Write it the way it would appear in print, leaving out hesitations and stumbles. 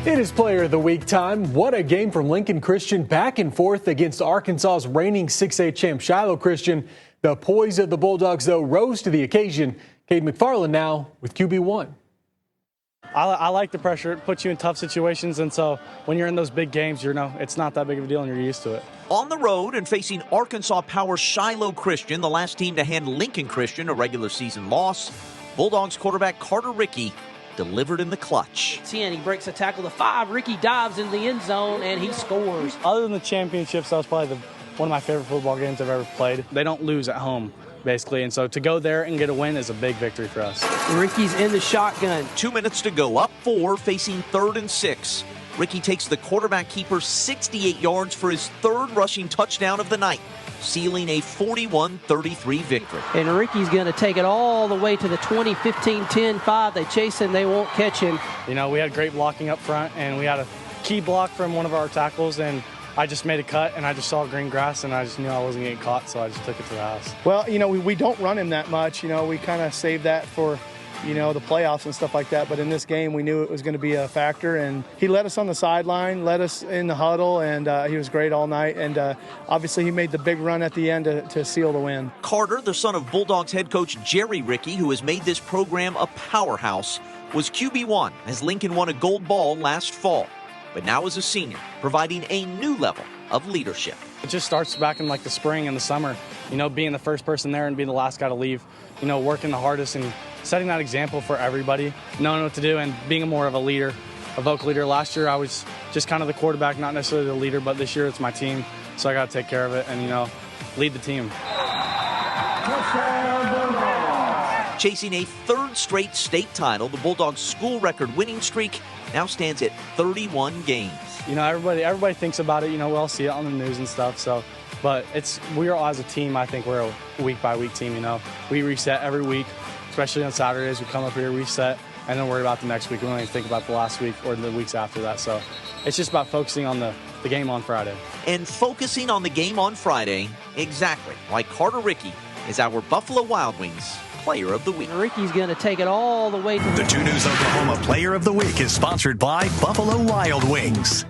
It is Player of the Week time. What a game from Lincoln Christian, back and forth against Arkansas's reigning 6A champ Shiloh Christian. The poise of the Bulldogs, though, rose to the occasion. Cade McFarland now with QB1. I like the pressure. It puts you in tough situations, and so when you're in those big games, it's not that big of a deal, and you're used to it. On the road and facing Arkansas power Shiloh Christian, the last team to hand Lincoln Christian a regular season loss, Bulldogs quarterback Carter Ricke delivered in the clutch. 10, he breaks a tackle to 5. Ricke dives in the end zone, and he scores. Other than the championships, that was probably one of my favorite football games I've ever played. They don't lose at home, basically, and so to go there and get a win is a big victory for us. Ricke's in the shotgun. 2 minutes to go, up 4, facing 3rd and 6. Ricke takes the quarterback keeper 68 yards for his 3rd rushing touchdown of the night, sealing a 41-33 victory. And Ricke's going to take it all the way to the 20, 15, 10, 5. They chase him, they won't catch him. We had great blocking up front, and we had a key block from one of our tackles, and I just made a cut, and I just saw green grass, and I just knew I wasn't getting caught, so I just took it to the house. Well, we don't run him that much. We kind of save that for, the playoffs and stuff like that. But in this game, we knew it was going to be a factor, and he led us on the sideline, led us in the huddle, and he was great all night. And obviously, he made the big run at the end to seal the win. Carter, the son of Bulldogs head coach Jerry Ricke, who has made this program a powerhouse, was QB1 as Lincoln won a gold ball last fall. But now as a senior, providing a new level of leadership. It just starts back in the spring and the summer, being the first person there and being the last guy to leave, working the hardest and setting that example for everybody, knowing what to do and being more of a leader, a vocal leader. Last year I was just kind of the quarterback, not necessarily the leader, but this year it's my team, so I got to take care of it and, lead the team. Chasing a 3rd straight state title, the Bulldogs' school record winning streak now stands at 31 games. Everybody thinks about it. We all see it on the news and stuff. So, but we are as a team. I think we're a week by week team. We reset every week, especially on Saturdays. We come up here, reset, and then worry about the next week. We don't even think about the last week or the weeks after that. So, it's just about focusing on the game on Friday. And focusing on the game on Friday, exactly like Carter Ricke is our Buffalo Wild Wings Player of the Week. Ricke's going to take it all the way to the 2 News Oklahoma Player of the Week is sponsored by Buffalo Wild Wings.